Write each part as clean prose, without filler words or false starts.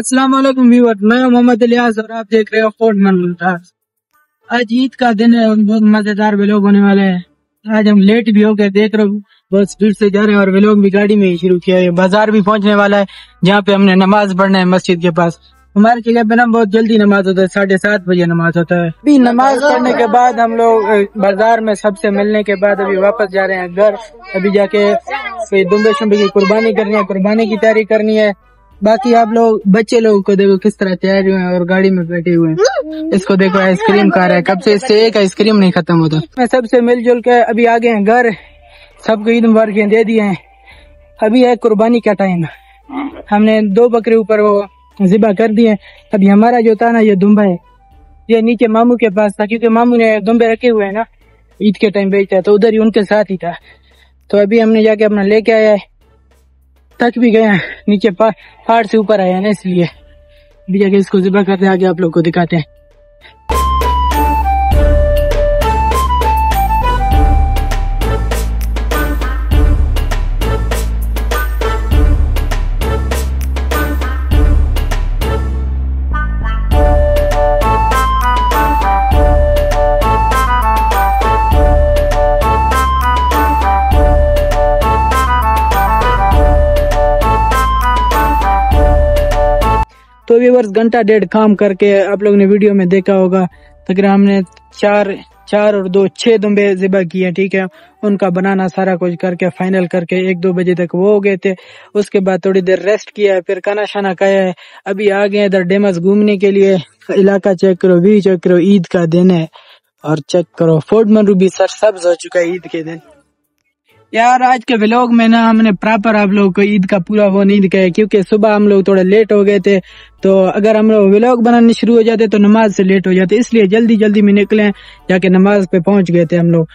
अस्सलाम वालेकुम व्यूअर, मैं मोहम्मद इलियास और आप देख रहे हो फोर्टमन मुमताज। आज ईद का दिन है और बहुत मजेदार व्लॉग होने वाले हैं। आज हम लेट भी हो गए, देख रहे हो बहुत स्पीड से जा रहे हैं और व्लॉग भी गाड़ी में ही शुरू किया है। बाजार भी पहुंचने वाला है जहाँ पे हमने नमाज पढ़ना है मस्जिद के पास। हमारी जगह पे ना बहुत जल्दी नमाज होता है, 7:30 बजे नमाज होता है। अभी नमाज पढ़ने के बाद हम लोग बाजार में सबसे मिलने के बाद अभी वापस जा रहे हैं घर। अभी जाके दुम्बे शुम्बे की कुर्बानी करनी है, कुर्बानी की तैयारी करनी है। बाकी आप लोग बच्चे लोगों को देखो किस तरह तैयार हुए हैं और गाड़ी में बैठे हुए हैं। इसको देखो आइसक्रीम खा रहा है, कब से इससे एक आइसक्रीम नहीं खत्म होता। मैं सबसे मिलजुल के अभी आ गए हैं घर, सबको ईद मुबारक दे दिए हैं। अभी है कुर्बानी का टाइम, हमने 2 बकरे ऊपर वो ज़िबा कर दिए। अभी हमारा जो था ना ये दुम्बा है, ये नीचे मामू के पास था क्योंकि मामू ने दुम्बे रखे हुए हैं ना, ईद के टाइम बेचता है तो उधर ही उनके साथ ही था। तो अभी हमने जाके अपना लेके आया है, थक भी गए हैं, नीचे पहाड़ से ऊपर आए हैं ना, इसलिए अभी जाके इसको ज़िबा करते आगे आप लोग को दिखाते हैं। तो व्यूअर्स घंटा डेढ़ काम करके आप लोगों ने वीडियो में देखा होगा, तकरीबन हमने 4 और 2 6 दुम्बे ज़िबा किए। ठीक है, उनका बनाना सारा कुछ करके फाइनल करके 1-2 बजे तक वो हो गए थे। उसके बाद थोड़ी देर रेस्ट किया है, फिर खाना शाना खाया है। अभी आ गए इधर डेमस घूमने के लिए। इलाका चेक करो, व्यू चेक करो, ईद का दिन है और चेक करो फोर्टमन रूबी सरसब्ज हो चुका है ईद के दिन। यार आज के व्लॉग में ना हमने प्रॉपर आप लोगों को ईद का पूरा वो नहीं दिखाया क्योंकि सुबह हम लोग थोड़ा लेट हो गए थे। तो अगर हम लोग व्लॉग बनाने शुरू हो जाते तो नमाज से लेट हो जाते, इसलिए जल्दी जल्दी में निकले, जाके नमाज पे पहुंच गए थे हम लोग।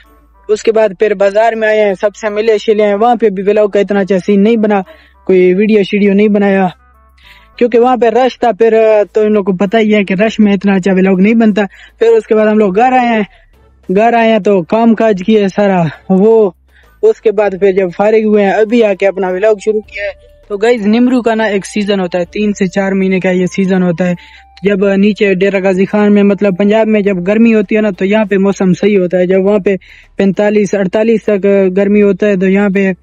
उसके बाद फिर बाजार में आए हैं, सबसे मिले शिले हैं। वहाँ पे भी व्लॉग का इतना अच्छा सीन नहीं बना, कोई वीडियो शीडियो नहीं बनाया क्योंकि वहाँ पे रश था। फिर तो इन लोग को पता ही है कि रश में इतना अच्छा व्लॉग नहीं बनता। फिर उसके बाद हम लोग घर आए हैं तो काम काज किए सारा वो। उसके बाद फिर जब फारिग हुए हैं अभी आके अपना व्लॉग शुरू किया है। तो गाइस निमरू का ना एक सीजन होता है, 3 से 4 महीने का ये सीजन होता है। जब नीचे डेरा गाजी खान में मतलब पंजाब में जब गर्मी होती है ना तो यहाँ पे मौसम सही होता है। जब वहाँ पे 45-48 तक गर्मी होता है तो यहाँ पे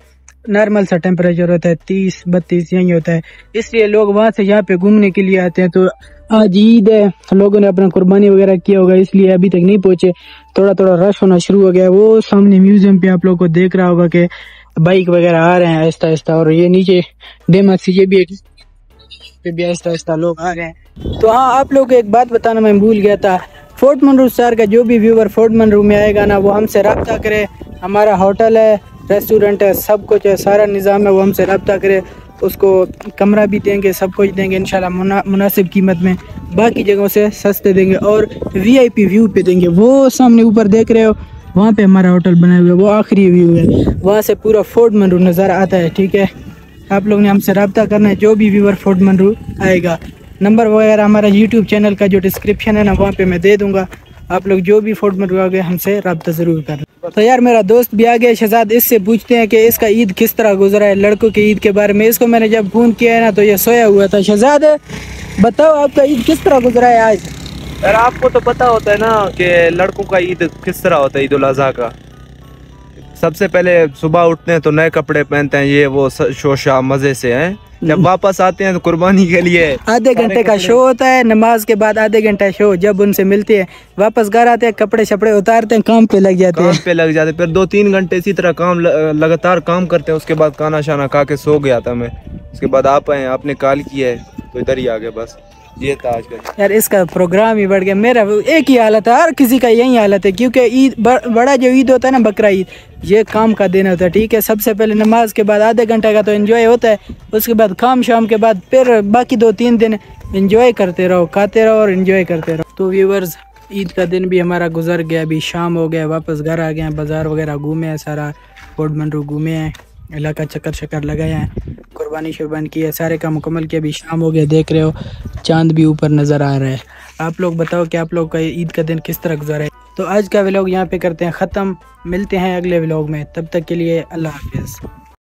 नॉर्मल सा टेम्परेचर होता है, 30-32 यही होता है। इसलिए लोग वहाँ से यहाँ पे घूमने के लिए आते हैं। तो आज ईद है, लोगों ने अपना कुर्बानी वगैरह किया होगा इसलिए अभी तक नहीं पहुंचे। थोड़ा थोड़ा रश होना शुरू हो गया है। वो सामने म्यूजियम पे आप लोगों को देख रहा होगा कि बाइक वगैरह आ रहे हैं आहिस्ता आहिस्ता, और ये नीचे डेमस ये भी आहिस्ता आहिस्ता लोग आ रहे हैं। तो हाँ, आप लोग को एक बात बताना मैं भूल गया था। फोर्टमन रूम शहर का जो भी व्यूअर फोर्टमन रूम में आएगा ना वो हमसे रब्ता करे। हमारा होटल है, रेस्टोरेंट है, सब कुछ है, सारा निज़ाम है, वो हमसे रब्ता करे। उसको कमरा भी देंगे, सब कुछ देंगे इंशाल्लाह मुनासिब कीमत में, बाकी जगहों से सस्ते देंगे और VIP व्यू पे देंगे। वो सामने ऊपर देख रहे हो वहाँ पे हमारा होटल बना हुआ है, वो आखिरी व्यू है, वहाँ से पूरा फोर्टमन रूम नज़र आता है। ठीक है, आप लोग ने हमसे रब्ता करना है, जो भी व्यूअर फोर्टमन रूम आएगा। नंबर वगैरह हमारा YouTube चैनल का जो डिस्क्रिप्शन है ना वहाँ पे मैं दे दूँगा। आप लोग जो भी फोर्टमन रूम आ गए हमसे रब्ता ज़रूर करना। तो यार मेरा दोस्त भी आ गया शहजाद, इससे पूछते हैं कि इसका ईद किस तरह गुजरा है, लड़कों की ईद के बारे में। इसको मैंने जब फोन किया है ना तो ये सोया हुआ था। शहजाद बताओ आपका ईद किस तरह गुजरा है आज? यार आपको तो पता होता है ना कि लड़कों का ईद किस तरह होता है, ईद उल अज़हा का। सबसे पहले सुबह उठते हैं तो नए कपड़े पहनते हैं, ये वो शोशा मजे से हैं। जब वापस आते हैं तो कुर्बानी के लिए आधे घंटे का शो होता है, नमाज के बाद आधे घंटा शो। जब उनसे मिलते हैं वापस घर आते हैं, कपड़े शपड़े उतारते हैं, काम पे लग जाते हैं। फिर 2-3 घंटे इसी तरह काम लगातार काम करते हैं। उसके बाद खाना शाना खा के सो गया था मैं। उसके बाद आप आए, आपने कॉल किया है तो इधर ही आ गए, बस ये था आज का। यार इसका प्रोग्राम ही बढ़ गया, मेरा एक ही हालत है, हर किसी का यही हालत है क्योंकि ईद बड़ा जो ईद होता है ना बकरा ईद, ये काम का दिन होता है। ठीक है, सबसे पहले नमाज के बाद आधे घंटे का तो एंजॉय होता है, उसके बाद काम शाम के बाद फिर बाकी 2-3 दिन एंजॉय करते रहो, खाते रहो और एंजॉय करते रहो। तो व्यूअर्स ईद का दिन भी हमारा गुजर गया, अभी शाम हो गया, वापस घर आ गए हैं, बाजार वगैरह घूमे हैं, सारा फोर्टमन रूम घूमे हैं, इलाका चक्कर शक्कर लगाए हैं, कुर्बानी शुर्बानी की है, सारे काम मुकम्मल किया। अभी शाम हो गया, देख रहे हो चांद भी ऊपर नज़र आ रहा है। आप लोग बताओ कि आप लोग का ईद का दिन किस तरह गुजारा है। तो आज का व्लॉग यहाँ पे करते हैं ख़त्म, मिलते हैं अगले व्लॉग में, तब तक के लिए अल्लाह हाफिज़।